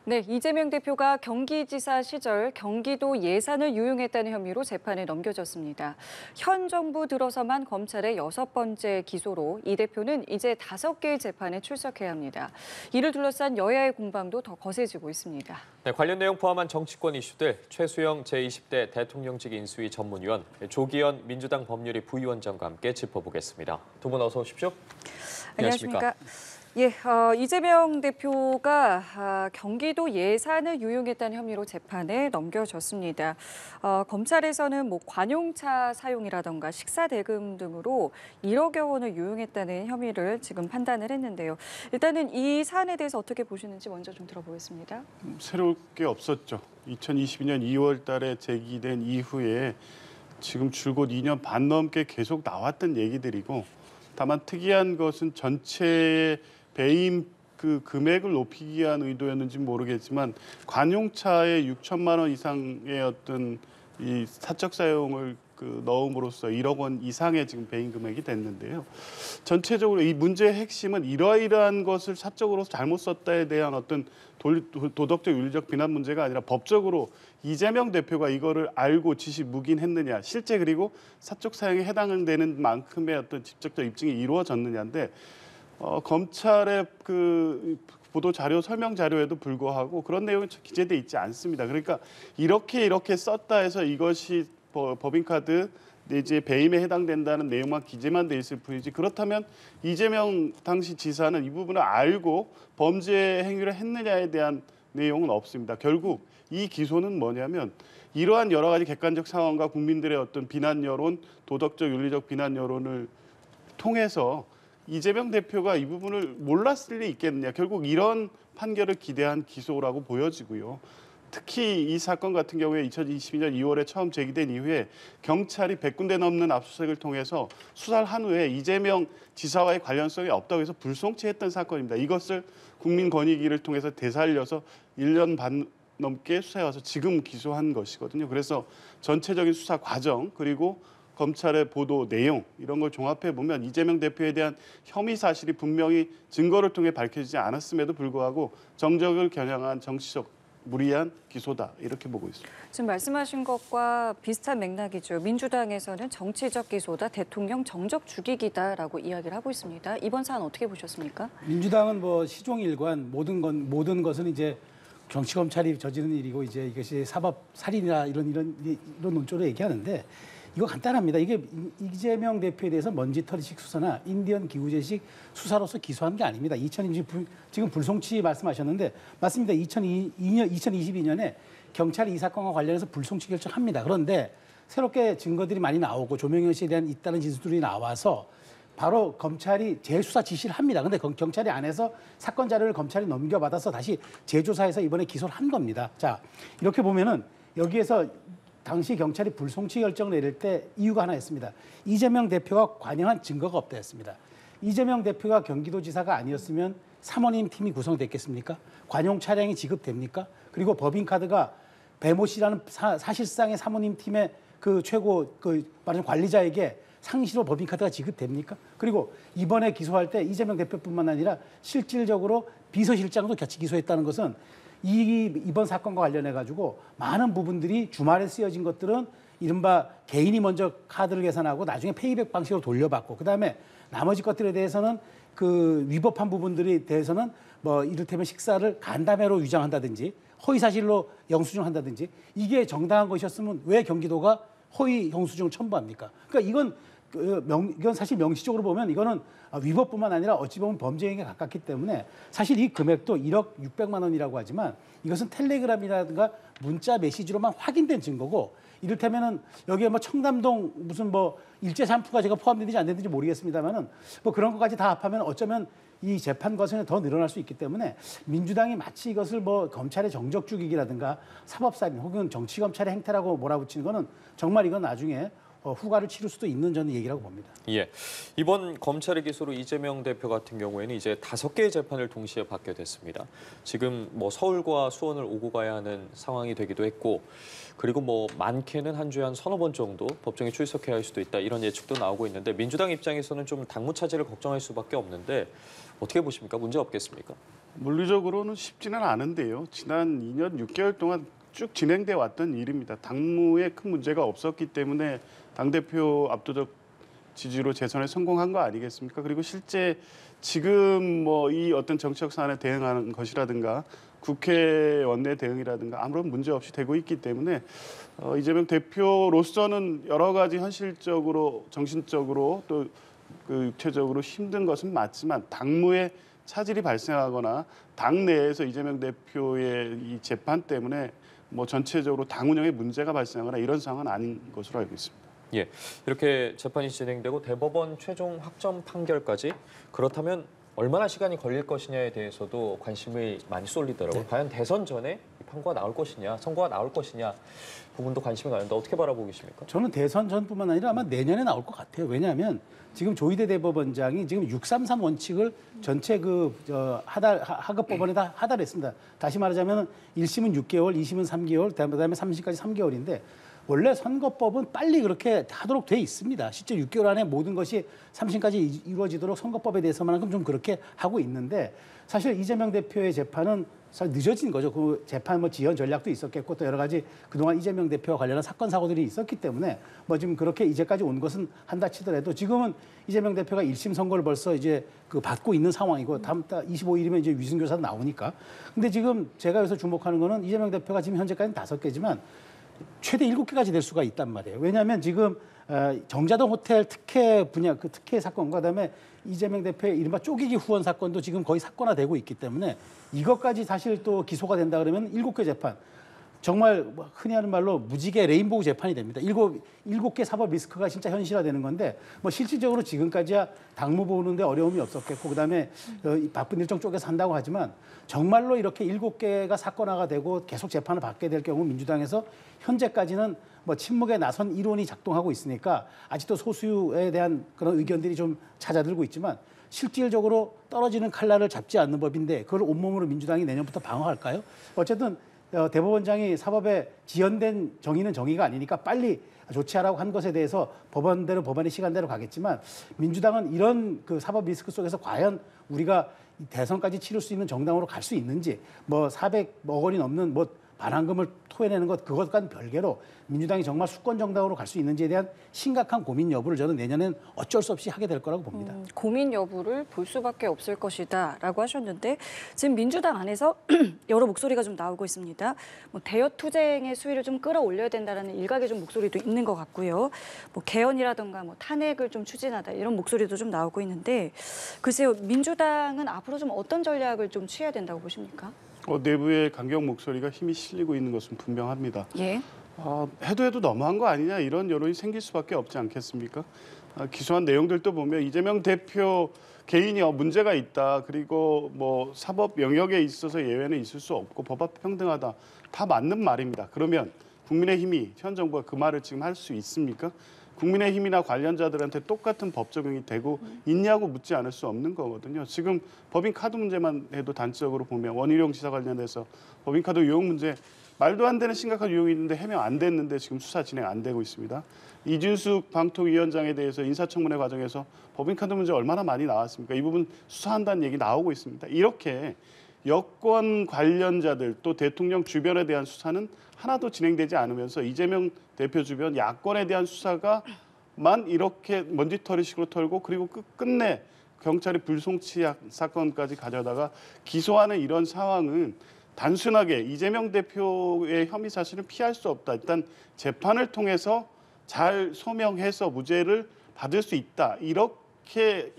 네, 이재명 대표가 경기지사 시절 경기도 예산을 유용했다는 혐의로 재판에 넘겨졌습니다. 현 정부 들어서만 검찰의 6번째 기소로 이 대표는 이제 5개의 재판에 출석해야 합니다. 이를 둘러싼 여야의 공방도 더 거세지고 있습니다. 네, 관련 내용 포함한 정치권 이슈들 최수영 제20대 대통령직 인수위 전문위원, 조기현 민주당 법률위 부위원장과 함께 짚어보겠습니다. 두 분 어서 오십시오. 안녕하십니까. 예, 이재명 대표가 경기도 예산을 유용했다는 혐의로 재판에 넘겨졌습니다. 검찰에서는 관용차 사용이라던가 식사 대금 등으로 1억여 원을 유용했다는 혐의를 지금 판단을 했는데요. 일단은 이 사안에 대해서 어떻게 보시는지 먼저 좀 들어보겠습니다. 새로울 게 없었죠. 2022년 2월 달에 제기된 이후에 지금 줄곧 2년 반 넘게 계속 나왔던 얘기들이고, 다만 특이한 것은 전체 배임 그 금액을 높이기 위한 의도였는지 모르겠지만 관용차에 6천만 원 이상의 어떤 이 사적 사용을 넣음으로써 1억 원 이상의 지금 배임 금액이 됐는데요. 전체적으로 이 문제의 핵심은 이러이러한 것을 사적으로 잘못 썼다에 대한 어떤 도덕적 윤리적 비난 문제가 아니라 법적으로 이재명 대표가 이거를 알고 지시 묵인했느냐, 실제 그리고 사적 사용에 해당되는 만큼의 어떤 직접적 입증이 이루어졌느냐인데, 검찰의 그 보도 자료, 설명 자료에도 불구하고 그런 내용이 기재돼 있지 않습니다. 그러니까 이렇게 썼다 해서 이것이 법인카드 내지의 배임에 해당된다는 내용만 기재만 돼 있을 뿐이지, 그렇다면 이재명 당시 지사는 이 부분을 알고 범죄 행위를 했느냐에 대한 내용은 없습니다. 결국 이 기소는 뭐냐면 이러한 여러 가지 객관적 상황과 국민들의 어떤 비난 여론, 도덕적 윤리적 비난 여론을 통해서 이재명 대표가 이 부분을 몰랐을 리 있겠느냐, 결국 이런 판결을 기대한 기소라고 보여지고요. 특히 이 사건 같은 경우에 2022년 2월에 처음 제기된 이후에 경찰이 100군데 넘는 압수수색을 통해서 수사를 한 후에 이재명 지사와의 관련성이 없다고 해서 불송치했던 사건입니다. 이것을 국민권익위를 통해서 되살려서 1년 반 넘게 수사해와서 지금 기소한 것이거든요. 그래서 전체적인 수사 과정 그리고 검찰의 보도 내용 이런 걸 종합해 보면 이재명 대표에 대한 혐의 사실이 분명히 증거를 통해 밝혀지지 않았음에도 불구하고 정적을 겨냥한 정치적 무리한 기소다, 이렇게 보고 있습니다. 지금 말씀하신 것과 비슷한 맥락이죠. 민주당에서는 정치적 기소다, 대통령 정적 죽이기다라고 이야기를 하고 있습니다. 이번 사안 어떻게 보셨습니까? 민주당은 시종일관 모든 것은 이제 정치 검찰이 저지른 일이고 이제 이것이 사법 살인이라 이런 논조로 얘기하는데, 이거 간단합니다. 이게 이재명 대표에 대해서 먼지털이식 수사나 인디언 기우제식 수사로서 기소한 게 아닙니다. 지금 불송치 말씀하셨는데 맞습니다. 2022년에 경찰이 이 사건과 관련해서 불송치 결정합니다. 그런데 새롭게 증거들이 많이 나오고 조명현 씨에 대한 있다는 진술들이 나와서 바로 검찰이 재수사 지시를 합니다. 근데 경찰이 안에서 사건 자료를 검찰이 넘겨받아서 다시 재조사해서 이번에 기소를 한 겁니다. 자, 이렇게 보면은 여기에서 당시 경찰이 불송치 결정을 내릴 때 이유가 하나 있습니다. 이재명 대표가 관여한 증거가 없다 했습니다. 이재명 대표가 경기도지사가 아니었으면 사모님 팀이 구성됐겠습니까? 관용 차량이 지급됩니까? 그리고 법인카드가 배모 씨라는 사실상의 사모님 팀의 그 최고 말하자면 관리자에게 상시로 법인카드가 지급됩니까? 그리고 이번에 기소할 때 이재명 대표뿐만 아니라 실질적으로 비서실장도 같이 기소했다는 것은 이번 사건과 관련해가지고 많은 부분들이 주말에 쓰여진 것들은 이른바 개인이 먼저 카드를 계산하고 나중에 페이백 방식으로 돌려받고, 그다음에 나머지 것들에 대해서는 그 위법한 부분들에 대해서는 이를테면 식사를 간담회로 위장한다든지 허위사실로 영수증한다든지, 이게 정당한 것이었으면 왜 경기도가 허위 영수증을 첨부합니까? 그러니까 이건 사실 명시적으로 보면 이거는 위법뿐만 아니라 어찌 보면 범죄 행위에 가깝기 때문에 사실 이 금액도 1억 600만 원이라고 하지만 이것은 텔레그램이라든가 문자 메시지로만 확인된 증거고, 이를테면은 여기에 청담동 무슨 일제 샴푸가 제가 포함되는지 안 되는지 모르겠습니다만은 그런 것까지 다 합하면 어쩌면 이 재판 과정이 더 늘어날 수 있기 때문에 민주당이 마치 이것을 검찰의 정적 죽이기라든가 사법살인 혹은 정치 검찰의 행태라고 몰아붙이는 거는 정말 이건 나중에 후과를 치를 수도 있는 저는 얘기라고 봅니다. 예, 이번 검찰의 기소로 이재명 대표 같은 경우에는 이제 5개의 재판을 동시에 받게 됐습니다. 지금 서울과 수원을 오고 가야 하는 상황이 되기도 했고, 그리고 많게는 한 주에 한 서너 번 정도 법정에 출석해야 할 수도 있다, 이런 예측도 나오고 있는데, 민주당 입장에서는 좀 당무 차질을 걱정할 수밖에 없는데 어떻게 보십니까? 문제 없겠습니까? 물리적으로는 쉽지는 않은데요. 지난 2년 6개월 동안 쭉 진행돼 왔던 일입니다. 당무에 큰 문제가 없었기 때문에 당대표 압도적 지지로 재선에 성공한 거 아니겠습니까? 그리고 실제 지금 뭐 이 어떤 정치적 사안에 대응하는 것이라든가 국회 원내 대응이라든가 아무런 문제 없이 되고 있기 때문에 이재명 대표로서는 여러 가지 현실적으로 정신적으로 또 그 육체적으로 힘든 것은 맞지만 당무에 차질이 발생하거나 당 내에서 이재명 대표의 이 재판 때문에 뭐 전체적으로 당 운영에 문제가 발생하거나 이런 상황은 아닌 것으로 알고 있습니다. 예, 이렇게 재판이 진행되고 대법원 최종 확정 판결까지 그렇다면 얼마나 시간이 걸릴 것이냐에 대해서도 관심이 많이 쏠리더라고요. 네. 과연 대선 전에 이 판고가 나올 것이냐, 선고가 나올 것이냐 부분도 관심이 가는데 어떻게 바라보고 계십니까? 저는 대선 전뿐만 아니라 아마 내년에 나올 것 같아요. 왜냐하면 지금 조희대 대법원장이 지금 633 원칙을 전체 하급 법원에다 하달했습니다. 다시 말하자면 1심은 6개월, 2심은 3개월, 그다음에 3심까지 3개월인데 원래 선거법은 빨리 그렇게 하도록 돼 있습니다. 실제 6개월 안에 모든 것이 3심까지 이루어지도록 선거법에 대해서만큼 좀 그렇게 하고 있는데 사실 이재명 대표의 재판은 사실 늦어진 거죠. 그 재판 뭐 지연 전략도 있었겠고 또 여러 가지 그동안 이재명 대표와 관련한 사건 사고들이 있었기 때문에 뭐 지금 그렇게 이제까지 온 것은 한다 치더라도 지금은 이재명 대표가 1심 선고를 벌써 이제 그 받고 있는 상황이고 다음 달 25일이면 이제 위증교사도 나오니까. 근데 지금 제가 여기서 주목하는 거는 이재명 대표가 지금 현재까지는 5개지만 최대 7개까지 될 수가 있단 말이에요. 왜냐하면 지금 정자동 호텔 특혜 분야 그 특혜 사건과 그다음에 이재명 대표의 이른바 쪼개기 후원 사건도 지금 거의 사건화되고 있기 때문에 이것까지 사실 또 기소가 된다 그러면 7개 재판 정말 흔히 하는 말로 무지개 레인보우 재판이 됩니다. 7개 사법 리스크가 진짜 현실화되는 건데 뭐 실질적으로 지금까지야 당무 보는데 어려움이 없었겠고 그다음에 바쁜 일정 쪼개서 한다고 하지만 정말로 이렇게 7개가 사건화가 되고 계속 재판을 받게 될 경우 민주당에서 현재까지는 뭐 침묵에 나선 이론이 작동하고 있으니까 아직도 소수에 대한 그런 의견들이 좀 찾아들고 있지만 실질적으로 떨어지는 칼날을 잡지 않는 법인데 그걸 온몸으로 민주당이 내년부터 방어할까요? 어쨌든 대법원장이 사법에 지연된 정의는 정의가 아니니까 빨리 조치하라고 한 것에 대해서 법원대로 법원의 시간대로 가겠지만 민주당은 이런 그 사법 리스크 속에서 과연 우리가 대선까지 치를 수 있는 정당으로 갈 수 있는지 뭐 400억 원이 넘는 뭐 반환금을 토해내는 것 그것과는 별개로 민주당이 정말 수권 정당으로 갈 수 있는지에 대한 심각한 고민 여부를 저는 내년엔 어쩔 수 없이 하게 될 거라고 봅니다. 고민 여부를 볼 수밖에 없을 것이다라고 하셨는데 지금 민주당 안에서 여러 목소리가 좀 나오고 있습니다. 뭐 대여 투쟁의 수위를 좀 끌어올려야 된다라는 일각의 좀 목소리도 있는 것 같고요. 뭐 개헌이라든가 뭐 탄핵을 좀 추진하다 이런 목소리도 좀 나오고 있는데 글쎄요 민주당은 앞으로 좀 어떤 전략을 좀 취해야 된다고 보십니까? 내부의 강경 목소리가 힘이 실리고 있는 것은 분명합니다. 예. 해도 너무한 거 아니냐 이런 여론이 생길 수밖에 없지 않겠습니까? 기소한 내용들도 보면 이재명 대표 개인이 문제가 있다. 그리고 뭐 사법 영역에 있어서 예외는 있을 수 없고 법 앞 평등하다. 다 맞는 말입니다. 그러면 국민의힘이 현 정부가 그 말을 지금 할 수 있습니까? 국민의힘이나 관련자들한테 똑같은 법 적용이 되고 있냐고 묻지 않을 수 없는 거거든요. 지금 법인카드 문제만 해도 단적으로 보면 원희룡 지사 관련해서 법인카드 유용 문제 말도 안 되는 심각한 유용이 있는데 해명 안 됐는데 지금 수사 진행 안 되고 있습니다. 이준숙 방통위원장에 대해서 인사청문회 과정에서 법인카드 문제 얼마나 많이 나왔습니까? 이 부분 수사한다는 얘기 나오고 있습니다. 이렇게 여권 관련자들 또 대통령 주변에 대한 수사는 하나도 진행되지 않으면서 이재명 대표 주변 야권에 대한 수사가만 이렇게 먼지털이식으로 털고 그리고 끝내 경찰이 불송치 사건까지 가져다가 기소하는 이런 상황은 단순하게 이재명 대표의 혐의 사실을 피할 수 없다. 일단 재판을 통해서 잘 소명해서 무죄를 받을 수 있다. 이렇게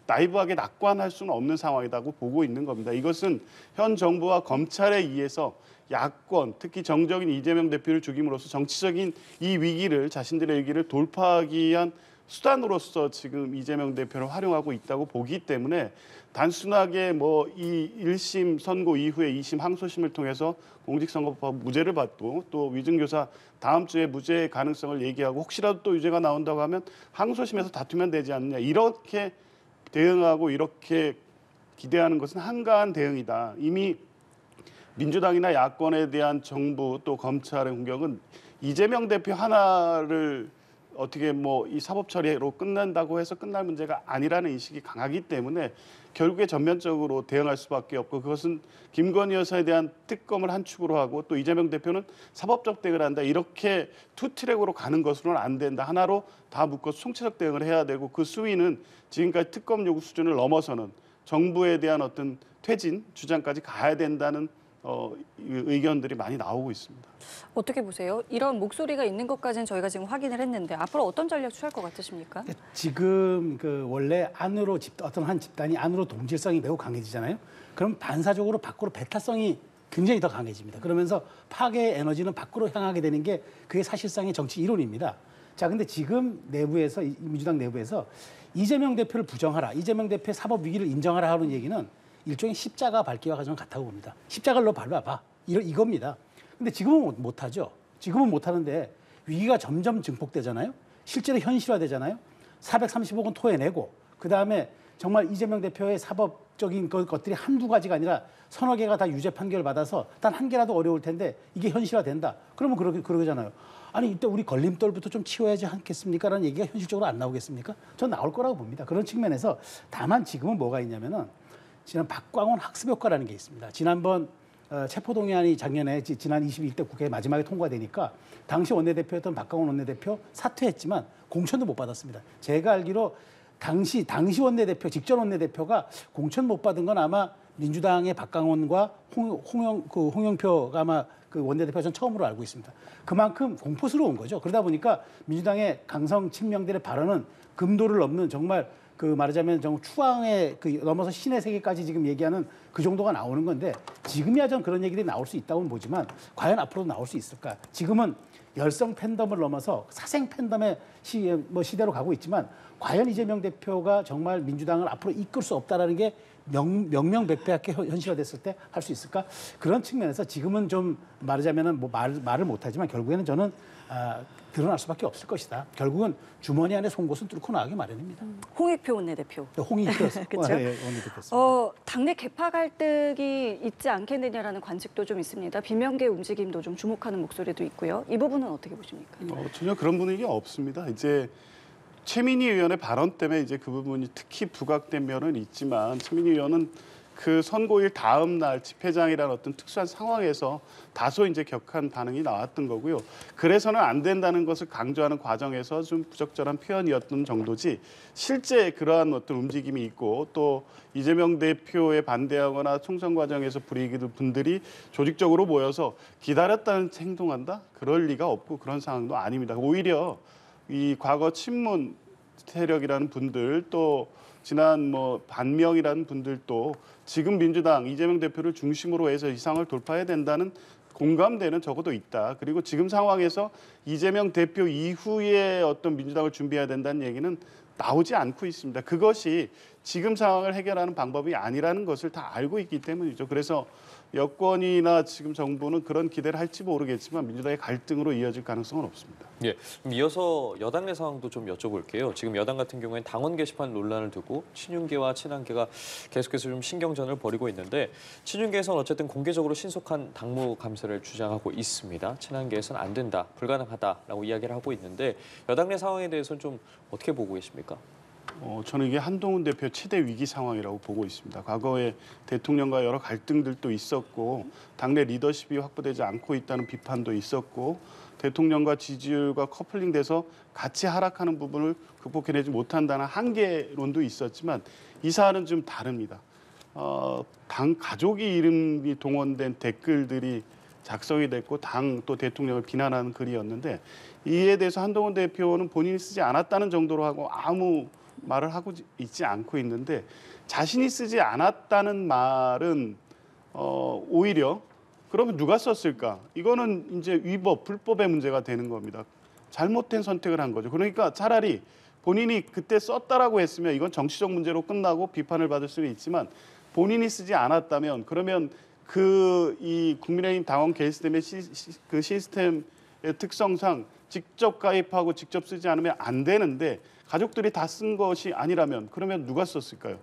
나이브하게 낙관할 수는 없는 상황이라고 보고 있는 겁니다. 이것은 현 정부와 검찰에 의해서 야권, 특히 정적인 이재명 대표를 죽임으로써 정치적인 이 위기를 자신들의 위기를 돌파하기 위한 수단으로서 지금 이재명 대표를 활용하고 있다고 보기 때문에 단순하게 뭐 이 1심 선고 이후에 2심 항소심을 통해서 공직선거법 무죄를 받고 또 위증교사 다음 주에 무죄 가능성을 얘기하고 혹시라도 또 유죄가 나온다고 하면 항소심에서 다투면 되지 않느냐 이렇게 대응하고 이렇게 기대하는 것은 한가한 대응이다. 이미 민주당이나 야권에 대한 정부 또 검찰의 공격은 이재명 대표 하나를 어떻게 뭐 이 사법 처리로 끝난다고 해서 끝날 문제가 아니라는 인식이 강하기 때문에 결국에 전면적으로 대응할 수밖에 없고, 그것은 김건희 여사에 대한 특검을 한 축으로 하고 또 이재명 대표는 사법적 대응을 한다, 이렇게 투 트랙으로 가는 것으로는 안 된다. 하나로 다 묶어서 총체적 대응을 해야 되고, 그 수위는 지금까지 특검 요구 수준을 넘어서는 정부에 대한 어떤 퇴진 주장까지 가야 된다는 의견들이 많이 나오고 있습니다. 어떻게 보세요? 이런 목소리가 있는 것까지는 저희가 지금 확인을 했는데 앞으로 어떤 전략 취할 것 같으십니까? 지금 그 원래 안으로 어떤 한 집단이 안으로 동질성이 매우 강해지잖아요. 그럼 반사적으로 밖으로 배타성이 굉장히 더 강해집니다. 그러면서 파괴의 에너지는 밖으로 향하게 되는 게 그게 사실상의 정치 이론입니다. 자, 근데 지금 내부에서 민주당 내부에서 이재명 대표를 부정하라, 이재명 대표의 사법 위기를 인정하라 하는 얘기는 일종의 십자가 밟기와 가장 같다고 봅니다. 십자가를 너 밟아봐. 이겁니다. 근데 지금은 못하죠. 지금은 못하는데 위기가 점점 증폭되잖아요. 실제로 현실화되잖아요. 430억 원 토해내고, 그다음에 정말 이재명 대표의 사법적인 것들이 한두 가지가 아니라 서너 개가 다 유죄 판결을 받아서 단 한 개라도 어려울 텐데 이게 현실화된다. 그러면 그러잖아요. 아니, 이때 우리 걸림돌부터 좀 치워야지 않겠습니까? 라는 얘기가 현실적으로 안 나오겠습니까? 전 나올 거라고 봅니다. 그런 측면에서 다만 지금은 뭐가 있냐면은 지난 박광원 학습 효과라는 게 있습니다. 지난번 체포동의안이 작년에 지난 21대 국회에 마지막에 통과되니까 당시 원내대표였던 박광원 원내대표 사퇴했지만 공천도 못 받았습니다. 제가 알기로 당시 원내대표, 직전 원내대표가 공천 못 받은 건 아마 민주당의 박광원과 홍영표가 아마 그 원내대표가 전 처음으로 알고 있습니다. 그만큼 공포스러운 거죠. 그러다 보니까 민주당의 강성 친명들의 발언은 금도를 넘는 정말 그 말하자면 정말 추앙의 그 넘어서 신의 세계까지 지금 얘기하는 그 정도가 나오는 건데, 지금이야 전 그런 얘기들이 나올 수 있다고는 보지만 과연 앞으로도 나올 수 있을까? 지금은 열성 팬덤을 넘어서 사생 팬덤의 시대로 가고 있지만 과연 이재명 대표가 정말 민주당을 앞으로 이끌 수 없다라는 게 명명백백하게 현실화됐을 때 할 수 있을까? 그런 측면에서 지금은 좀 말하자면은 뭐 말을 못하지만 결국에는 저는 드러날 수밖에 없을 것이다. 결국은 주머니 안에 송곳은 뚫고 나가기 마련입니다. 홍익표 원내대표. 홍익표 그렇죠? 원내대표였습니다. 당내 개파 갈등이 있지 않겠느냐라는 관측도 좀 있습니다. 비명계 움직임도 좀 주목하는 목소리도 있고요. 이 부분은 어떻게 보십니까? 전혀 그런 분위기 없습니다. 이제 최민희 의원의 발언 때문에 이제 그 부분이 특히 부각된 면은 있지만, 최민희 의원은 그 선고일 다음 날 집회장이라는 어떤 특수한 상황에서 다소 이제 격한 반응이 나왔던 거고요. 그래서는 안 된다는 것을 강조하는 과정에서 좀 부적절한 표현이었던 정도지, 실제 그러한 어떤 움직임이 있고 또 이재명 대표에 반대하거나 총선 과정에서 불이익을 분들이 조직적으로 모여서 기다렸다는 행동한다? 그럴 리가 없고 그런 상황도 아닙니다. 오히려 이 과거 친문 세력이라는 분들, 또 지난 뭐 반명이라는 분들도 지금 민주당 이재명 대표를 중심으로 해서 이 상황을 돌파해야 된다는 공감대는 적어도 있다. 그리고 지금 상황에서 이재명 대표 이후에 어떤 민주당을 준비해야 된다는 얘기는 나오지 않고 있습니다. 그것이 지금 상황을 해결하는 방법이 아니라는 것을 다 알고 있기 때문이죠. 그래서 여권이나 지금 정부는 그런 기대를 할지 모르겠지만 민주당의 갈등으로 이어질 가능성은 없습니다. 예, 그럼 이어서 여당 내 상황도 좀 여쭤볼게요. 지금 여당 같은 경우에는 당원 게시판 논란을 두고 친윤계와 친한계가 계속해서 좀 신경전을 벌이고 있는데, 친윤계에서는 어쨌든 공개적으로 신속한 당무 감사를 주장하고 있습니다. 친한계에서는 안 된다, 불가능하다라고 이야기를 하고 있는데, 여당 내 상황에 대해서는 좀 어떻게 보고 계십니까? 저는 이게 한동훈 대표 최대 위기 상황이라고 보고 있습니다. 과거에 대통령과 여러 갈등들도 있었고 당내 리더십이 확보되지 않고 있다는 비판도 있었고 대통령과 지지율과 커플링돼서 같이 하락하는 부분을 극복해내지 못한다는 한계론도 있었지만 이 사안은 좀 다릅니다. 당 가족이 이름이 동원된 댓글들이 작성이 됐고 당 또 대통령을 비난하는 글이었는데, 이에 대해서 한동훈 대표는 본인이 쓰지 않았다는 정도로 하고 아무 말을 하고 있지 않고 있는데, 자신이 쓰지 않았다는 말은 오히려 그러면 누가 썼을까? 이거는 이제 위법, 불법의 문제가 되는 겁니다. 잘못된 선택을 한 거죠. 그러니까 차라리 본인이 그때 썼다라고 했으면 이건 정치적 문제로 끝나고 비판을 받을 수는 있지만, 본인이 쓰지 않았다면 그러면 이 국민의힘 당원 게시템의 그 시스템의 특성상 직접 가입하고 직접 쓰지 않으면 안 되는데, 가족들이 다 쓴 것이 아니라면 그러면 누가 썼을까요?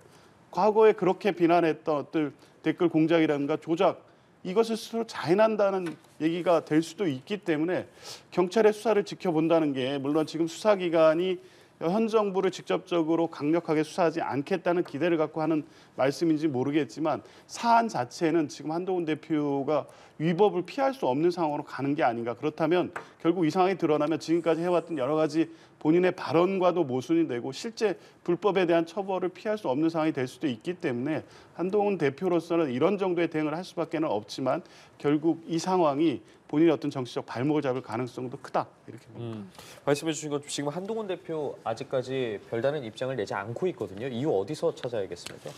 과거에 그렇게 비난했던 어떤 댓글 공작이라든가 조작, 이것을 스스로 자인한다는 얘기가 될 수도 있기 때문에 경찰의 수사를 지켜본다는 게 물론 지금 수사기관이 현 정부를 직접적으로 강력하게 수사하지 않겠다는 기대를 갖고 하는 말씀인지 모르겠지만 사안 자체는 지금 한동훈 대표가 위법을 피할 수 없는 상황으로 가는 게 아닌가. 그렇다면 결국 이 상황이 드러나면 지금까지 해왔던 여러 가지 본인의 발언과도 모순이 되고 실제 불법에 대한 처벌을 피할 수 없는 상황이 될 수도 있기 때문에 한동훈 대표로서는 이런 정도의 대응을 할 수밖에 없지만 결국 이 상황이 본인의 어떤 정치적 발목을 잡을 가능성도 크다 이렇게 봅니다. 말씀해 주신 것 지금 한동훈 대표 아직까지 별다른 입장을 내지 않고 있거든요. 이유 어디서 찾아야겠습니까?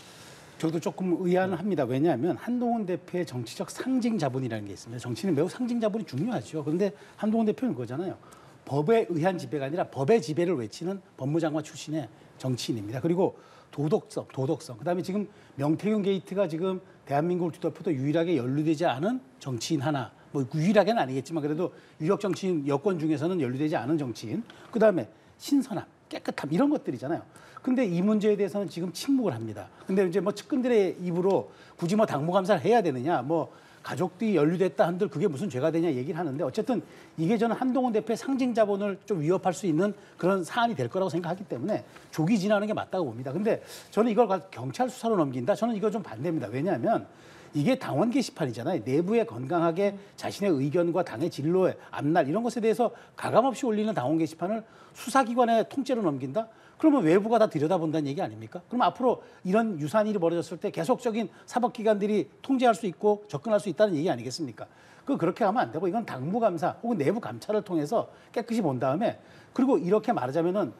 저도 조금 의아는 합니다. 왜냐하면 한동훈 대표의 정치적 상징 자본이라는 게 있습니다. 정치는 매우 상징 자본이 중요하죠. 그런데 한동훈 대표는 그거잖아요. 법에 의한 지배가 아니라 법의 지배를 외치는 법무장관 출신의 정치인입니다. 그리고 도덕성. 그다음에 지금 명태균 게이트가 지금 대한민국을 뒤덮어도 유일하게 연루되지 않은 정치인 하나. 뭐 유일하게는 아니겠지만 그래도 유력 정치인 여권 중에서는 연루되지 않은 정치인. 그다음에 신선함, 깨끗함 이런 것들이잖아요. 근데 이 문제에 대해서는 지금 침묵을 합니다. 근데 이제 뭐 측근들의 입으로 굳이 뭐 당무감사를 해야 되느냐, 뭐 가족들이 연루됐다 한들 그게 무슨 죄가 되냐 얘기를 하는데 어쨌든 이게 저는 한동훈 대표의 상징 자본을 좀 위협할 수 있는 그런 사안이 될 거라고 생각하기 때문에 조기 진화하는 게 맞다고 봅니다. 근데 저는 이걸 경찰 수사로 넘긴다? 저는 이거 좀 반대입니다. 왜냐하면 이게 당원 게시판이잖아요. 내부에 건강하게 자신의 의견과 당의 진로의 앞날 이런 것에 대해서 가감없이 올리는 당원 게시판을 수사기관의 통째로 넘긴다? 그러면 외부가 다 들여다본다는 얘기 아닙니까? 그럼 앞으로 이런 유사한 일이 벌어졌을 때 계속적인 사법기관들이 통제할 수 있고 접근할 수 있다는 얘기 아니겠습니까? 그렇게 하면 안 되고 이건 당무감사 혹은 내부 감찰을 통해서 깨끗이 본 다음에 그리고 이렇게 말하자면은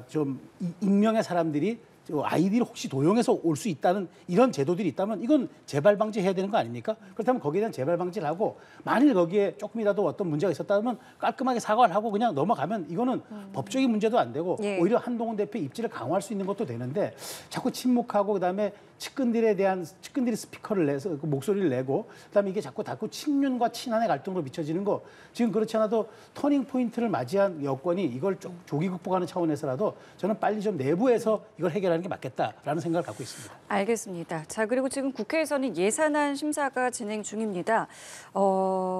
좀 익명의 사람들이 아이디를 혹시 도용해서 올 수 있다는 이런 제도들이 있다면 이건 재발 방지해야 되는 거 아닙니까? 그렇다면 거기에 대한 재발 방지를 하고 만일 거기에 조금이라도 어떤 문제가 있었다면 깔끔하게 사과를 하고 그냥 넘어가면 이거는 법적인 문제도 안 되고 예. 오히려 한동훈 대표의 입지를 강화할 수 있는 것도 되는데 자꾸 침묵하고 그다음에 측근들이 스피커를 내서 그 목소리를 내고 그다음에 이게 자꾸 친윤과 친한의 갈등으로 비춰지는 거 지금 그렇지 않아도 터닝 포인트를 맞이한 여권이 이걸 조기 극복하는 차원에서라도 저는 빨리 좀 내부에서 이걸 해결하는 게 맞겠다라는 생각을 갖고 있습니다. 알겠습니다. 자, 그리고 지금 국회에서는 예산안 심사가 진행 중입니다.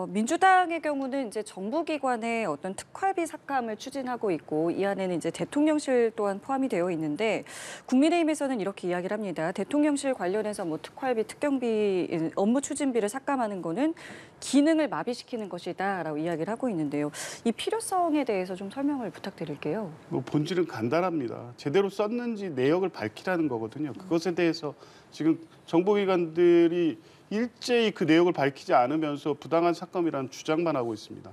민주당의 경우는 이제 정부기관의 어떤 특활비 삭감을 추진하고 있고 이 안에는 이제 대통령실 또한 포함이 되어 있는데 국민의힘에서는 이렇게 이야기를 합니다. 대통령실 관련해서 뭐 특활비, 특경비, 업무 추진비를 삭감하는 거는 기능을 마비시키는 것이다라고 이야기를 하고 있는데요. 이 필요성에 대해서 좀 설명을 부탁드릴게요. 뭐 본질은 간단합니다. 제대로 썼는지 내역을 밝히라는 거거든요. 그것에 대해서 지금 정보기관들이 일제히 그 내역을 밝히지 않으면서 부당한 삭감이라는 주장만 하고 있습니다.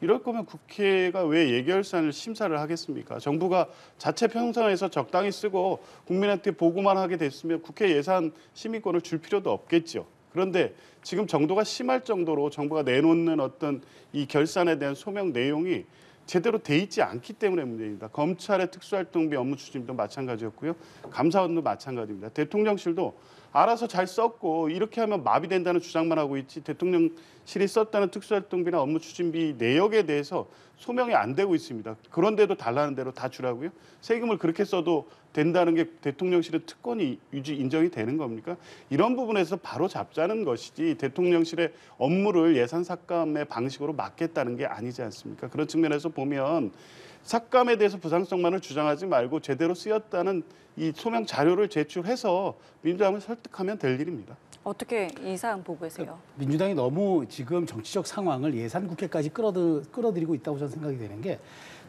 이럴 거면 국회가 왜 예결산을 심사를 하겠습니까? 정부가 자체 편성해서 적당히 쓰고 국민한테 보고만 하게 됐으면 국회 예산 심의권을 줄 필요도 없겠죠. 그런데 지금 정도가 심할 정도로 정부가 내놓는 어떤 이 결산에 대한 소명 내용이 제대로 돼 있지 않기 때문에 문제입니다. 검찰의 특수활동비 업무 추진도 마찬가지였고요. 감사원도 마찬가지입니다. 대통령실도 알아서 잘 썼고 이렇게 하면 마비된다는 주장만 하고 있지 대통령실이 썼다는 특수활동비나 업무 추진비 내역에 대해서 소명이 안 되고 있습니다. 그런데도 달라는 대로 다 주라고요? 세금을 그렇게 써도 된다는 게 대통령실의 특권이 인정이 되는 겁니까? 이런 부분에서 바로 잡자는 것이지 대통령실의 업무를 예산 삭감의 방식으로 막겠다는 게 아니지 않습니까? 그런 측면에서 보면 삭감에 대해서 부당성만을 주장하지 말고 제대로 쓰였다는 이 소명 자료를 제출해서 민주당을 설득하면 될 일입니다. 어떻게 이 사안 보고 계세요? 민주당이 너무 지금 정치적 상황을 예산 국회까지 끌어들이고 있다고 저는 생각이 되는 게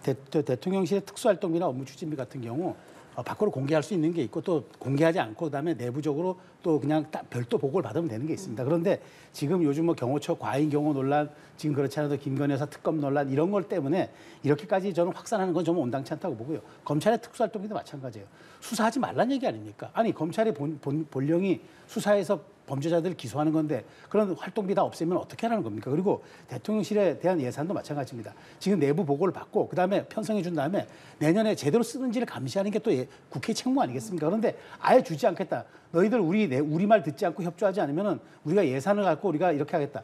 대통령실의 특수활동비나 업무 추진비 같은 경우 밖으로 공개할 수 있는 게 있고 또 공개하지 않고 그다음에 내부적으로 또 그냥 별도 보고를 받으면 되는 게 있습니다. 그런데 지금 요즘 뭐 경호처 과잉 경호 논란, 지금 그렇지 않아도 김건희 여사 특검 논란 이런 걸 때문에 이렇게까지 저는 확산하는 건 좀 온당치 않다고 보고요. 검찰의 특수활동비도 마찬가지예요. 수사하지 말란 얘기 아닙니까? 아니 검찰의 본령이 수사해서 범죄자들을 기소하는 건데 그런 활동비 다 없애면 어떻게 하라는 겁니까? 그리고 대통령실에 대한 예산도 마찬가지입니다. 지금 내부 보고를 받고 그다음에 편성해 준 다음에 내년에 제대로 쓰는지를 감시하는 게 또 국회 책무 아니겠습니까? 그런데 아예 주지 않겠다. 너희들 우리 우리 말 듣지 않고 협조하지 않으면은 우리가 예산을 갖고 우리가 이렇게 하겠다.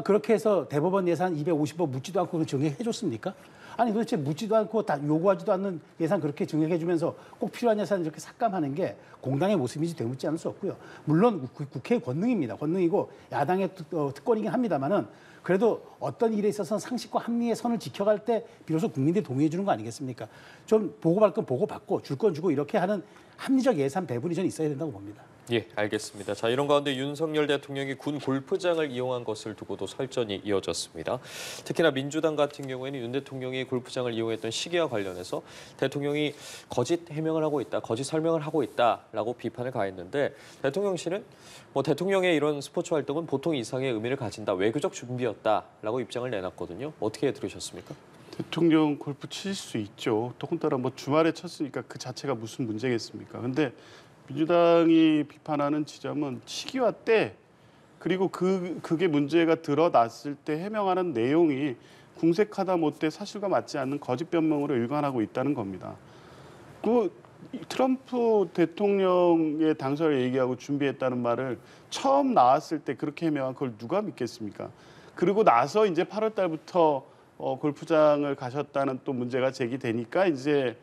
그렇게 해서 대법원 예산 250억 묻지도 않고 증액해 줬습니까? 아니 도대체 묻지도 않고 다 요구하지도 않는 예산 그렇게 증액해 주면서 꼭 필요한 예산을 이렇게 삭감하는 게 공당의 모습인지 되묻지 않을 수 없고요. 물론 국회의 권능입니다. 권능이고 야당의 특권이긴 합니다만은 그래도 어떤 일에 있어서는 상식과 합리의 선을 지켜갈 때 비로소 국민들이 동의해 주는 거 아니겠습니까? 좀 보고받을 건 보고받고 줄 건 주고 이렇게 하는 합리적 예산 배분이 저는 있어야 된다고 봅니다. 예, 알겠습니다. 자, 이런 가운데 윤석열 대통령이 군 골프장을 이용한 것을 두고도 설전이 이어졌습니다. 특히나 민주당 같은 경우에는 윤 대통령이 골프장을 이용했던 시기와 관련해서 대통령이 거짓 해명을 하고 있다, 거짓 설명을 하고 있다라고 비판을 가했는데 대통령실은 대통령의 이런 스포츠 활동은 보통 이상의 의미를 가진다, 외교적 준비였다라고 입장을 내놨거든요. 어떻게 들으셨습니까? 대통령 골프 칠 수 있죠. 더군다나 주말에 쳤으니까 그 자체가 무슨 문제겠습니까? 근데 민주당이 비판하는 지점은 시기와 때 그리고 그게 문제가 드러났을 때 해명하는 내용이 궁색하다 못해 사실과 맞지 않는 거짓 변명으로 일관하고 있다는 겁니다. 트럼프 대통령의 당선을 얘기하고 준비했다는 말을 처음 나왔을 때 그렇게 해명한 그걸 누가 믿겠습니까? 그리고 나서 이제 8월 달부터 골프장을 가셨다는 또 문제가 제기되니까 이제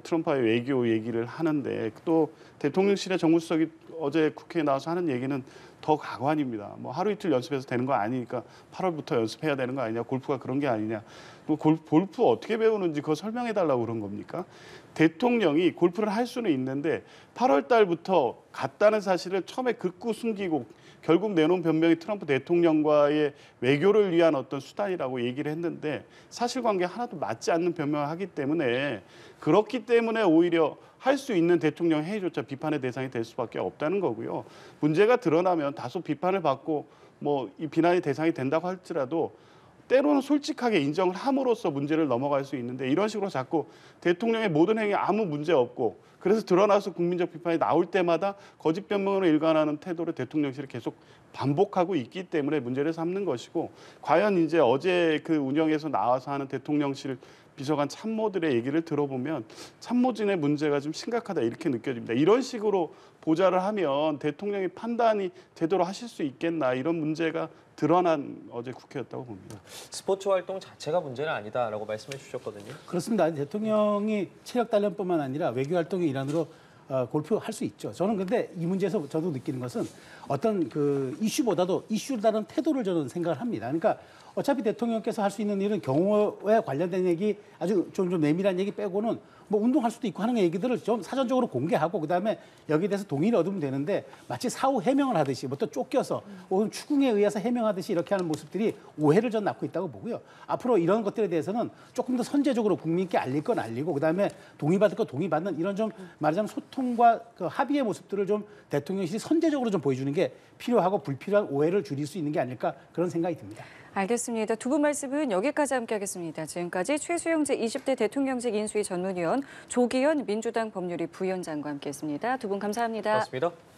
트럼프와의 외교 얘기를 하는데 또 대통령실의 정무수석이 어제 국회에 나와서 하는 얘기는 더 가관입니다. 하루 이틀 연습해서 되는 거 아니니까 8월부터 연습해야 되는 거 아니냐, 골프가 그런 게 아니냐. 골프 어떻게 배우는지 그거 설명해달라고 그런 겁니까? 대통령이 골프를 할 수는 있는데 8월 달부터 갔다는 사실을 처음에 긋고 숨기고 결국 내놓은 변명이 트럼프 대통령과의 외교를 위한 어떤 수단이라고 얘기를 했는데 사실관계 하나도 맞지 않는 변명을 하기 때문에 그렇기 때문에 오히려 할 수 있는 대통령 회의조차 비판의 대상이 될 수밖에 없다는 거고요. 문제가 드러나면 다소 비판을 받고 이 비난의 대상이 된다고 할지라도 때로는 솔직하게 인정을 함으로써 문제를 넘어갈 수 있는데 이런 식으로 자꾸 대통령의 모든 행위에 아무 문제 없고 그래서 드러나서 국민적 비판이 나올 때마다 거짓 변명으로 일관하는 태도를 대통령실이 계속 반복하고 있기 때문에 문제를 삼는 것이고 과연 이제 어제 그 운영에서 나와서 하는 대통령실 비서관 참모들의 얘기를 들어보면 참모진의 문제가 좀 심각하다 이렇게 느껴집니다. 이런 식으로 보좌를 하면 대통령의 판단이 제대로 하실 수 있겠나 이런 문제가 드러난 어제 국회였다고 봅니다. 스포츠 활동 자체가 문제는 아니다라고 말씀해 주셨거든요. 그렇습니다. 대통령이 체력 단련뿐만 아니라 외교 활동의 일환으로 골프 할 수 있죠. 저는 근데 이 문제에서 저도 느끼는 것은 어떤 그 이슈보다도 이슈를 다룬 태도를 저는 생각을 합니다. 그러니까 어차피 대통령께서 할 수 있는 일은 경호에 관련된 얘기 아주 좀 내밀한 얘기 빼고는 운동할 수도 있고 하는 얘기들을 좀 사전적으로 공개하고 그다음에 여기에 대해서 동의를 얻으면 되는데 마치 사후 해명을 하듯이 또 쫓겨서 혹은 추궁에 의해서 해명하듯이 이렇게 하는 모습들이 오해를 전 낳고 있다고 보고요. 앞으로 이런 것들에 대해서는 조금 더 선제적으로 국민께 알릴 건 알리고 그다음에 동의받을 거 동의받는 이런 좀 말하자면 소통과 그 합의의 모습들을 좀 대통령실이 선제적으로 좀 보여주는 게 필요하고 불필요한 오해를 줄일 수 있는 게 아닐까 그런 생각이 듭니다. 알겠습니다. 두 분 말씀은 여기까지 함께하겠습니다. 지금까지 최수영 제20대 대통령직 인수위 전문위원, 조기현 민주당 법률위 부위원장과 함께했습니다. 두 분 감사합니다. 고맙습니다.